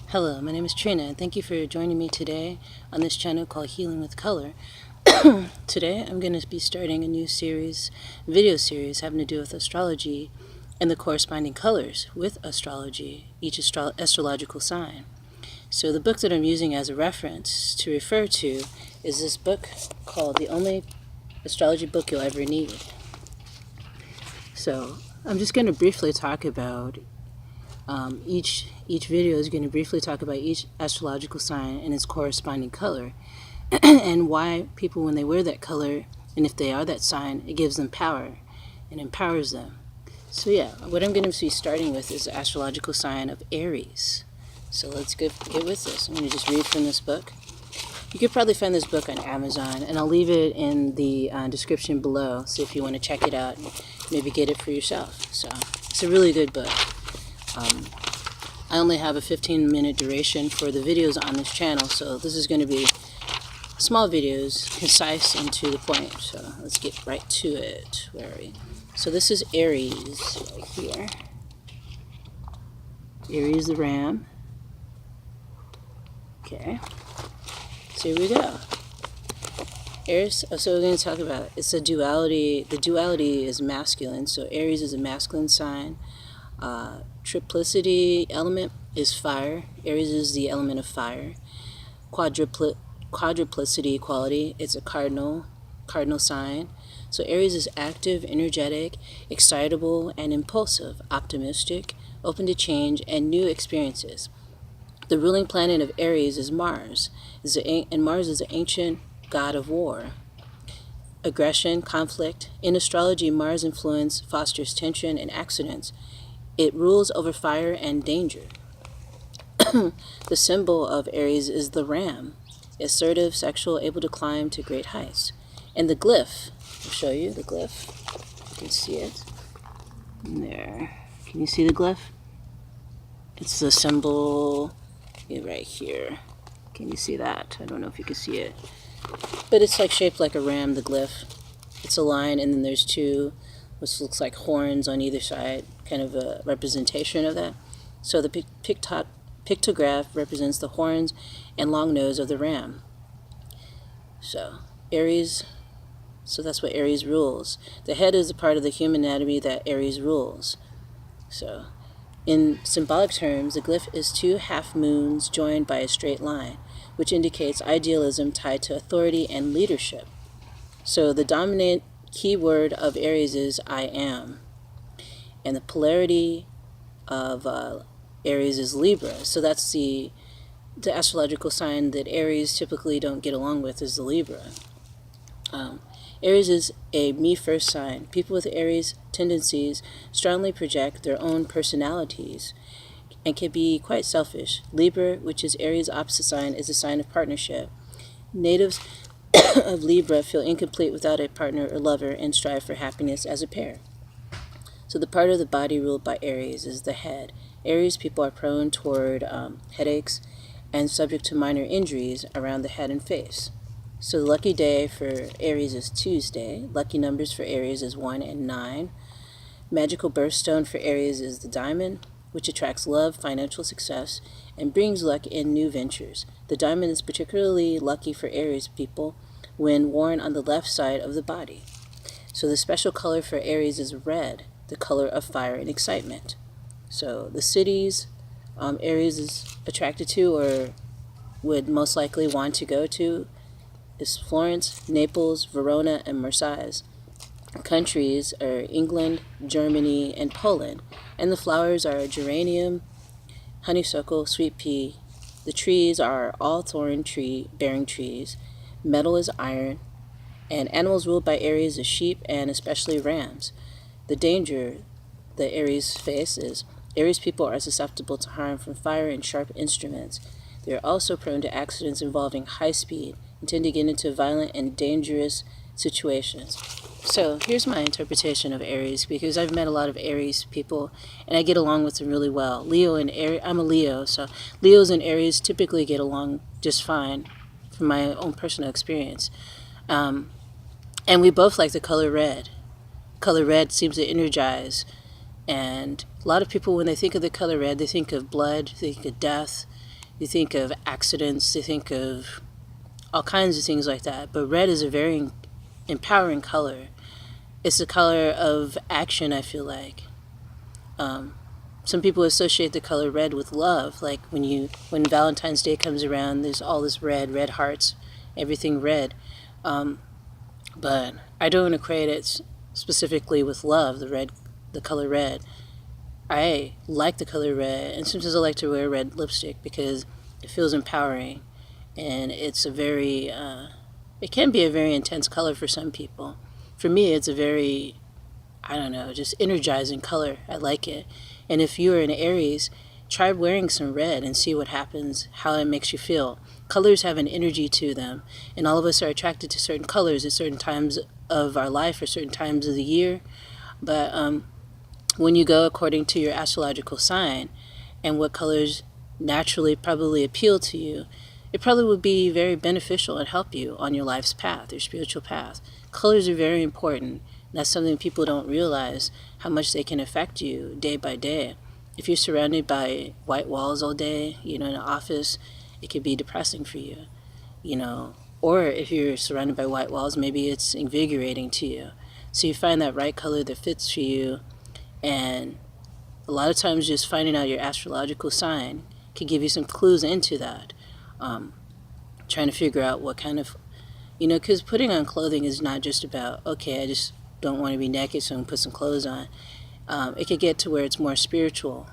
Hello, my name is Trina, and thank you for joining me today on this channel called Healing with Color. Today, I'm going to be starting a new video series having to do with astrology and the corresponding colors with astrology, each astrological sign. So the book that I'm using as a reference to refer to is this book called The Only Astrology Book You'll Ever Need. So I'm just going to briefly talk about each video is going to briefly talk about each astrological sign and its corresponding color and why people, when they wear that color, and if they are that sign, it gives them power and empowers them. So yeah, what I'm going to be starting with is the astrological sign of Aries. So let's get with this. I'm going to just read from this book. You could probably find this book on Amazon, and I'll leave it in the description below, so if you want to check it out and maybe get it for yourself. So it's a really good book. I only have a 15-minute duration for the videos on this channel, so this is going to be small videos, concise and to the point. So let's get right to it. Where are we? So this is Aries right here. Aries the ram. Okay. So here we go. Aries, so we're going to talk about, it's a duality. The duality is masculine, so Aries is a masculine sign. Triplicity element is fire. Aries is the element of fire. Quadruplicity quality, it's a cardinal sign. So Aries is active, energetic, excitable, and impulsive, optimistic, open to change and new experiences. The ruling planet of Aries is Mars, and Mars is the ancient god of war, aggression, conflict. In astrology, Mars influence fosters tension and accidents. It rules over fire and danger. The symbol of Aries is the ram, assertive, sexual, able to climb to great heights. And the glyph, I'll show you the glyph. You can see it. There. Can you see the glyph? It's the symbol right here. Can you see that? I don't know if you can see it. But it's like shaped like a ram, the glyph. It's a line, and then there's two, which looks like horns on either side, kind of a representation of that. So the pictograph represents the horns and long nose of the ram. So Aries, so that's what Aries rules. The head is the part of the human anatomy that Aries rules. So in symbolic terms, the glyph is two half moons joined by a straight line, which indicates idealism tied to authority and leadership. So the dominant key word of Aries is I am. And the polarity of Aries is Libra. So that's the astrological sign that Aries typically don't get along with, is the Libra. Aries is a me-first sign. People with Aries tendencies strongly project their own personalities and can be quite selfish. Libra, which is Aries' opposite sign, is a sign of partnership. Natives of Libra feel incomplete without a partner or lover and strive for happiness as a pair. So the part of the body ruled by Aries is the head. Aries people are prone toward headaches and subject to minor injuries around the head and face. So the lucky day for Aries is Tuesday. Lucky numbers for Aries is 1 and 9. Magical birthstone for Aries is the diamond, which attracts love, financial success, and brings luck in new ventures. The diamond is particularly lucky for Aries people when worn on the left side of the body. So the special color for Aries is red, the color of fire and excitement. So the cities Aries is attracted to or would most likely want to go to is Florence, Naples, Verona, and Marseille. Countries are England, Germany, and Poland. And the flowers are geranium, honeysuckle, sweet pea. The trees are all thorn tree bearing trees. Metal is iron. And animals ruled by Aries is sheep and especially rams. The danger that Aries face is Aries people are susceptible to harm from fire and sharp instruments. They are also prone to accidents involving high speed and tend to get into violent and dangerous situations. So here's my interpretation of Aries, because I've met a lot of Aries people and I get along with them really well. Leo and Aries, I'm a Leo, so Leos and Aries typically get along just fine from my own personal experience. And we both like the color red. Color red seems to energize, and a lot of people, when they think of the color red, they think of blood, they think of death, You think of accidents, you think of all kinds of things like that. But red is a very empowering color. It's the color of action, I feel like. Some people associate the color red with love. Like when Valentine's Day comes around, there's all this red hearts, everything red. But I don't equate it specifically with love, the color red. I like the color red, and sometimes I like to wear red lipstick because it feels empowering, and it's it can be a very intense color for some people. For me, it's a very, I don't know, just energizing color. I like it. And if you're an Aries, try wearing some red and see what happens, how it makes you feel. Colors have an energy to them, and all of us are attracted to certain colors at certain times of our life or certain times of the year. But when you go according to your astrological sign and what colors naturally probably appeal to you, it probably would be very beneficial and help you on your life's path, your spiritual path. Colors are very important. That's something people don't realize, how much they can affect you day by day. If you're surrounded by white walls all day, in an office, it could be depressing for you, Or if you're surrounded by white walls, maybe it's invigorating to you. So you find that right color that fits for you. And a lot of times just finding out your astrological sign can give you some clues into that. Trying to figure out what kind of, because putting on clothing is not just about, okay, I just don't want to be naked, so I'm going to put some clothes on. It could get to where it's more spiritual,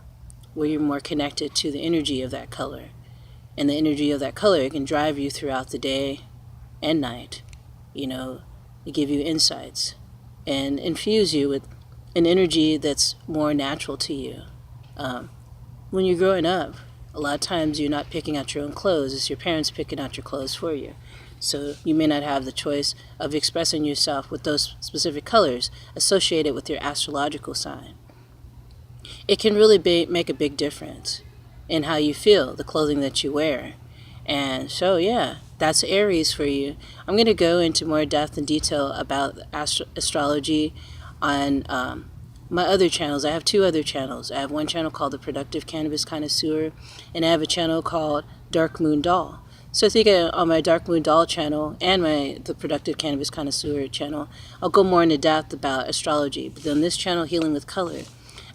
where you're more connected to the energy of that color. And the energy of that color, it can drive you throughout the day and night, to give you insights and infuse you with an energy that's more natural to you. When you're growing up, a lot of times you're not picking out your own clothes, it's your parents picking out your clothes for you. So you may not have the choice of expressing yourself with those specific colors associated with your astrological sign. It can really make a big difference in how you feel, the clothing that you wear. And so, yeah, that's Aries for you. I'm going to go into more depth and detail about astrology on my other channels. I have 2 other channels. I have one channel called The Productive Cannabis Connoisseur, and I have a channel called Dark Moon Doll. So I think on my Dark Moon Doll channel and The Productive Cannabis Connoisseur channel, I'll go more into depth about astrology. But on this channel, Healing with Color,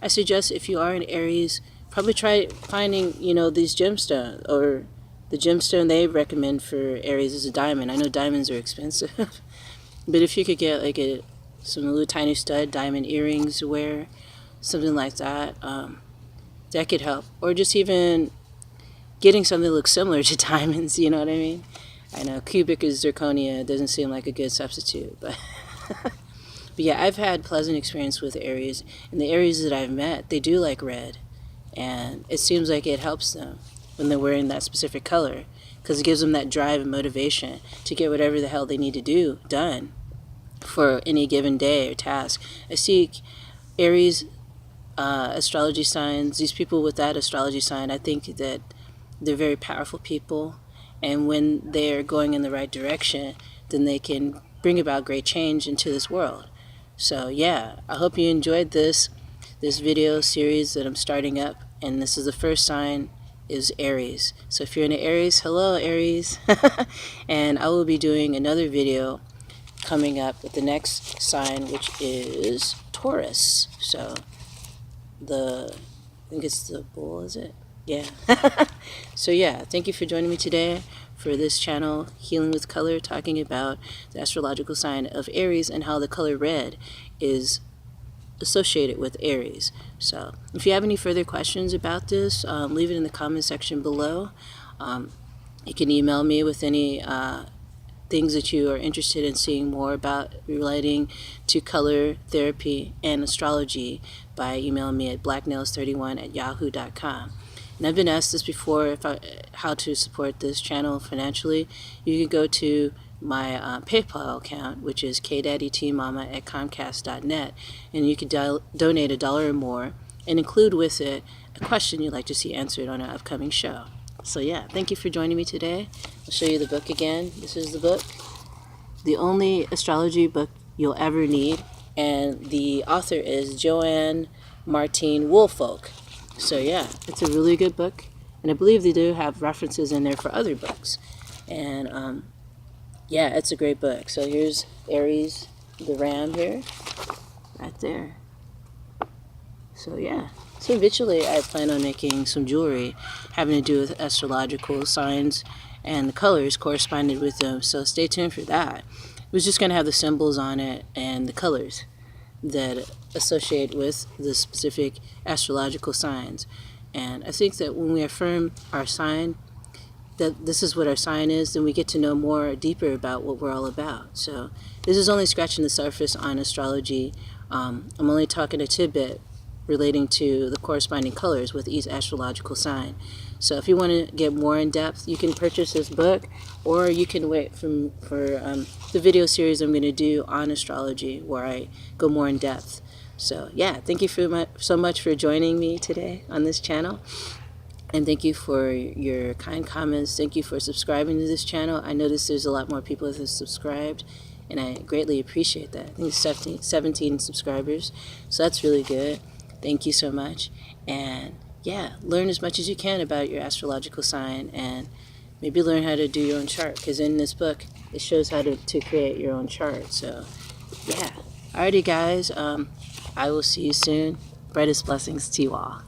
I suggest if you are an Aries, probably try finding, these gemstones, or the gemstone they recommend for Aries is a diamond. I know diamonds are expensive, but if you could get like some little tiny stud diamond earrings to wear, something like that, that could help. Or just even getting something that looks similar to diamonds, you know what I mean? I know cubic is zirconia, doesn't seem like a good substitute, but but yeah, I've had pleasant experience with Aries, and the Aries that I've met, they do like red, and it seems like it helps them when they're wearing that specific color, because it gives them that drive and motivation to get whatever the hell they need to do done for any given day or task. I see Aries astrology signs, these people with that astrology sign, I think that they're very powerful people, and when they're going in the right direction, then they can bring about great change into this world. So yeah, I hope you enjoyed this video series that I'm starting up, and this is the first sign is Aries. So if you're in Aries, hello Aries. And I will be doing another video coming up with the next sign, which is Taurus. So I think it's the bull, is it? Yeah. So yeah, thank you for joining me today for this channel, Healing with Color, talking about the astrological sign of Aries and how the color red is associated with Aries. So if you have any further questions about this, leave it in the comment section below. You can email me with any things that you are interested in seeing more about relating to color therapy and astrology by emailing me at blacknails31@yahoo.com. And I've been asked this before, how to support this channel financially. You can go to my PayPal account, which is kdaddytmama@comcast.net, and you can donate $1 or more and include with it a question you'd like to see answered on an upcoming show. So yeah, thank you for joining me today. I'll show you the book again. This is the book, the only astrology book you'll ever need, and the author is Joanne Martine Woolfolk. So yeah, it's a really good book, And I believe they do have references in there for other books. And yeah, it's a great book. So here's Aries, the ram here, right there. So yeah. So eventually I plan on making some jewelry having to do with astrological signs and the colors corresponded with them. So stay tuned for that. It was just going to have the symbols on it and the colors that associate with the specific astrological signs. And I think that when we affirm our sign, that this is what our sign is, then we get to know more deeper about what we're all about. So this is only scratching the surface on astrology. I'm only talking a tidbit relating to the corresponding colors with each astrological sign. So if you want to get more in depth, you can purchase this book, or you can wait for the video series I'm going to do on astrology, where I go more in depth. So yeah, thank you so much for joining me today on this channel. And thank you for your kind comments. Thank you for subscribing to this channel. I noticed there's a lot more people that have subscribed, and I greatly appreciate that. I think it's 17 subscribers, so that's really good. Thank you so much. And yeah, learn as much as you can about your astrological sign, and maybe learn how to do your own chart, because in this book, it shows how to create your own chart. So yeah. Alrighty, guys. I will see you soon. Brightest blessings to you all.